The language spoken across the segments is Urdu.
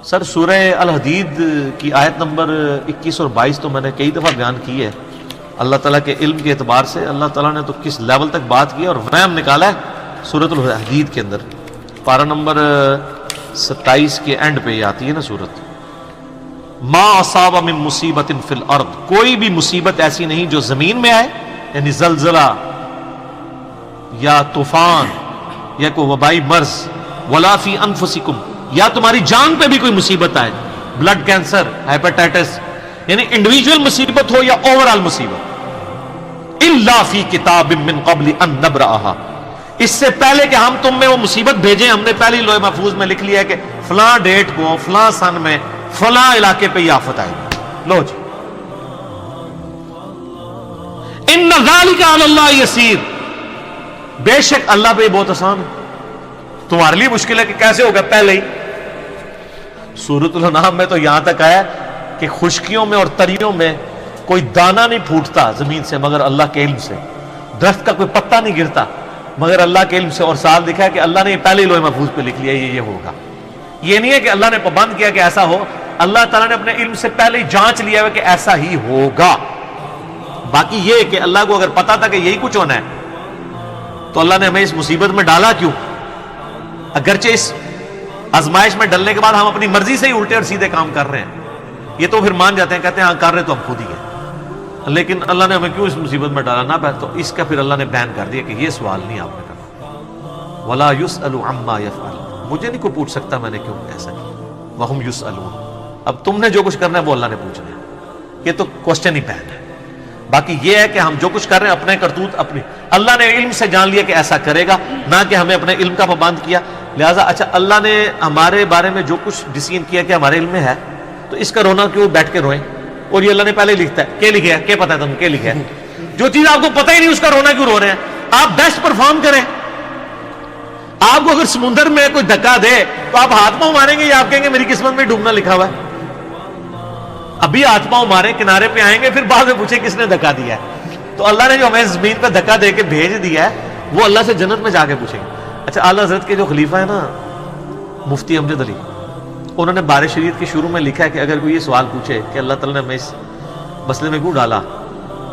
سر سورہ الحدید کی آیت نمبر 21 اور 22 تو میں نے کئی دفعہ بیان کی ہے. اللہ تعالیٰ کے علم کے اعتبار سے اللہ تعالیٰ نے تو کس لیول تک بات کی اور وہم نکالا ہے سورۃ الحدید کے اندر. پارہ نمبر 27 کے اینڈ پہ یہ آتی ہے نا سورت. ما اصاب من مصیبت فی الارض، کوئی بھی مصیبت ایسی نہیں جو زمین میں آئے، یعنی زلزلہ یا طوفان یا کوئی وبائی مرض، ولا فی انفسکم، یا تمہاری جان پہ بھی کوئی مصیبت آئے، بلڈ کینسر، ہیپاٹائٹس، یعنی انڈیویجول مصیبت ہو یا اوورال مصیبت، الا فی کتاب من قبل ان نبرأہا، اس سے پہلے کہ ہم تم میں وہ مصیبت بھیجیں ہم نے پہلے لوح محفوظ میں لکھ لیا ہے کہ فلاں ڈیٹ کو فلاں سن میں فلاں علاقے پہ یہ آفت آئے گی. لو جی، ان ذالک علی اللہ یسیر، بے شک اللہ پہ یہ بہت آسان ہے. تمہارے لیے مشکل ہے کہ کیسے ہوگا پہلے ہی. سورۃ الانعام میں تو یہاں تک آیا کہ خشکیوں میں اور تریوں میں کوئی دانہ نہیں پھوٹتا زمین سے مگر اللہ کے علم سے، درخت کا کوئی پتا نہیں گرتا مگر اللہ کے علم سے. اور ساتھ لکھا ہے کہ اللہ نے پہلے ہی لوح محفوظ پہ لکھ لیا یہ ہوگا. یہ نہیں ہے کہ اللہ نے پابند کیا کہ ایسا ہو، اللہ تعالیٰ نے اپنے علم سے پہلے ہی جانچ لیا ہے کہ ایسا ہی ہوگا. باقی یہ کہ اللہ کو اگر پتا تھا کہ یہی کچھ ہونا ہے تو اللہ نے ہمیں اس مصیبت میں ڈالا کیوں؟ اگرچہ اس آزمائش میں ڈلنے کے بعد ہم اپنی مرضی سے ہی الٹے اور سیدھے کام کر رہے ہیں، یہ تو پھر مان جاتے ہیں، کہتے ہیں ہاں کر رہے تو ہم خود ہی ہیں، لیکن اللہ نے ہمیں کیوں اس مصیبت میں ڈالا نہ تو اس کا پھر اللہ نے بیان کر دیا کہ یہ سوال نہیں آپ نے کرنا. وَلَا يُسْأَلُ عَمَّا يَفْعَلُ، مجھے نہیں کوئی پوچھ سکتا میں نے کیوں ایسا کیا. وَهُمْ يُسْأَلُونَ، اب تم نے جو کچھ کرنا ہے وہ اللہ نے پوچھنا ہے، یہ تو کوسچن ہی پہن ہے. باقی یہ ہے کہ ہم جو کچھ کر رہے ہیں اپنے کرتوت اپنی، اللہ نے علم سے جان لیا کہ ایسا کرے گا، نہ کہ ہمیں اپنے علم کا پابند کیا. لہٰذا اچھا اللہ نے ہمارے بارے میں جو کچھ ڈیسیژن کیا کہ ہمارے علم میں ہے تو اس کا رونا کیوں بیٹھ کے روئیں؟ اور یہ اللہ نے پہلے لکھتا ہے، کیا لکھا ہے، کیا پتا ہے تم کیا لکھا ہے؟ جو چیز آپ کو پتہ ہی نہیں اس کا رونا کیوں رو رہے ہیں؟ آپ بیسٹ پرفارم کریں. آپ کو اگر سمندر میں کوئی دھکا دے تو آپ ہاتھ پاؤں ماریں گے یا آپ کہیں گے میری قسمت میں ڈوبنا لکھا ہوا ہے؟ ابھی ہاتھ پاؤں ماریں، کنارے پہ آئیں گے، پھر بعد میں پوچھیں کس نے دھکا دیا ہے. تو اللہ نے جو ہمیں زمین پہ دھکا دے کے بھیج دیا ہے وہ اللہ سے جنت میں جا کے پوچھیں گے. اچھا اعلیٰ حضرت کے جو خلیفہ ہے نا مفتی امجد علی، انہوں نے بار شریعت کے شروع میں لکھا ہے کہ اگر کوئی یہ سوال پوچھے کہ اللہ تعالیٰ نے ہمیں اس مسئلے میں کیوں ڈالا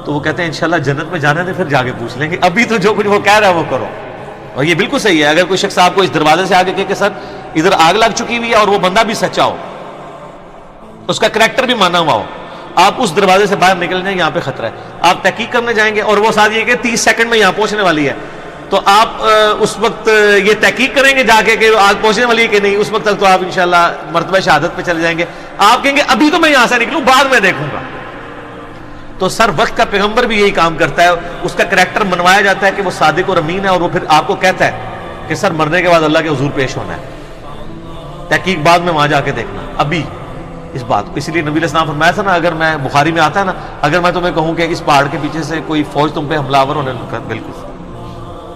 تو وہ کہتے ہیں انشاءاللہ جنت میں جانے دیں پھر جا کے پوچھ لیں گے، ابھی تو جو کچھ وہ کہہ رہا ہے وہ کرو. اور یہ بالکل صحیح ہے. اگر کوئی شخص آپ کو اس دروازے سے آگے کہ سر ادھر آگ لگ چکی ہوئی ہے اور وہ بندہ بھی سچا ہو، اس کا کریکٹر بھی مانا ہوا ہو، آپ اس دروازے سے باہر نکل جائیں، یہاں پہ خطرہ ہے، آپ تحقیق کرنے جائیں گے اور وہ ساتھ یہ کہ 30 سیکنڈ میں یہاں پہنچنے والی ہے، تو آپ اس وقت یہ تحقیق کریں گے جا کے کہ آگ پہنچنے والی ہے کہ نہیں، اس وقت تک تو آپ انشاءاللہ مرتبہ شہادت پہ چلے جائیں گے. آپ کہیں گے ابھی تو میں یہاں سے نکلوں بعد میں دیکھوں گا. تو سر وقت کا پیغمبر بھی یہی کام کرتا ہے، اس کا کریکٹر منوایا جاتا ہے کہ وہ صادق اور امین ہے، اور وہ پھر آپ کو کہتا ہے کہ سر مرنے کے بعد اللہ کے حضور پیش ہونا ہے، تحقیق بعد میں وہاں جا کے دیکھنا ابھی اس بات کو. اس لیے نبی علیہ السلام فرمایا تھا نا، اگر میں بخاری میں آتا ہے نا، اگر میں تمہیں کہوں کہ اس پہاڑ کے پیچھے سے کوئی فوج تم پہ حملہ آور ہونے لگا، بالکل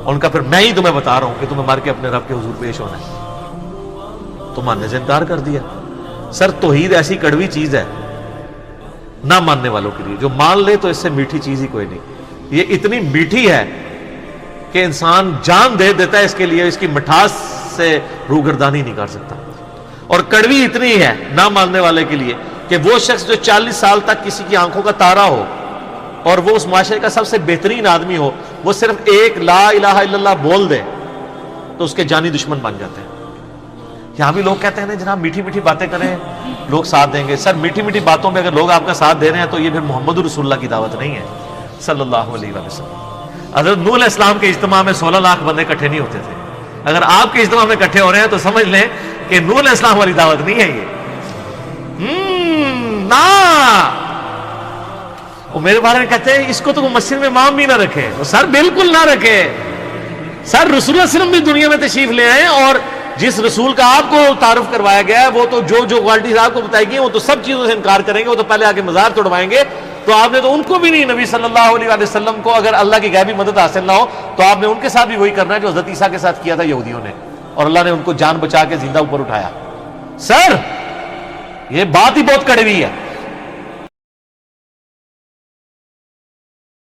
ان کا پھر میں ہی تمہیں بتا رہا ہوں کہ تمہیں مار کے اپنے رب کے حضور پیش ہونا ہے، تو ماننے سے انکار کر دیا. سر توحید ایسی کڑوی چیز ہے نہ ماننے والوں کے لیے، جو مان لے تو اس سے میٹھی چیز ہی کوئی نہیں. یہ اتنی میٹھی ہے کہ انسان جان دے دیتا ہے اس کے لیے، اس کی مٹھاس سے روگردانی نہیں کر سکتا. اور کڑوی اتنی ہے نہ ماننے والے کے لیے کہ وہ شخص جو 40 سال تک کسی کی آنکھوں کا تارا ہو اور وہ اس معاشرے کا سب سے بہترین آدمی ہو، وہ صرف ایک لا الہ الا اللہ بول دے تو اس کے جانی دشمن بن جاتے ہیں. یہاں بھی لوگ کہتے ہیں نا جناب میٹھی میٹھی باتیں کریں لوگ ساتھ دیں گے. سر میٹھی میٹھی باتوں میں اگر لوگ آپ کا ساتھ دے رہے ہیں تو یہ پھر محمد رسول اللہ کی دعوت نہیں ہے صلی اللہ علیہ وسلم. حضرت نوح علیہ السلام کے اجتماع میں 16 لاکھ بندے اکٹھے نہیں ہوتے تھے. اگر آپ کے اجتماع میں اکٹھے ہو رہے ہیں تو سمجھ لیں کہ نوح علیہ السلام والی دعوت نہیں ہے یہ. نا وہ میرے بارے میں کہتے ہیں اس کو تو مسجد میں امام بھی نہ رکھے. سر بالکل نہ رکھے. سر رسول اللہ صلی اللہ علیہ وسلم بھی دنیا میں تشریف لے آئے اور جس رسول کا آپ کو تعارف کروایا گیا ہے وہ تو جو کوالٹیز آپ کو بتائی گئی وہ تو سب چیزوں سے انکار کریں گے. وہ تو پہلے آگے مزار توڑوائیں گے. تو آپ نے تو ان کو بھی نہیں، نبی صلی اللہ علیہ وسلم کو اگر اللہ کی غیبی مدد حاصل نہ ہو تو آپ نے ان کے ساتھ بھی وہی کرنا ہے جو حضرت عیسیٰ کے ساتھ کیا تھا یہودیوں نے، اور اللہ نے ان کو جان بچا کے زندہ اوپر اٹھایا. سر یہ بات ہی بہت کڑوی ہے.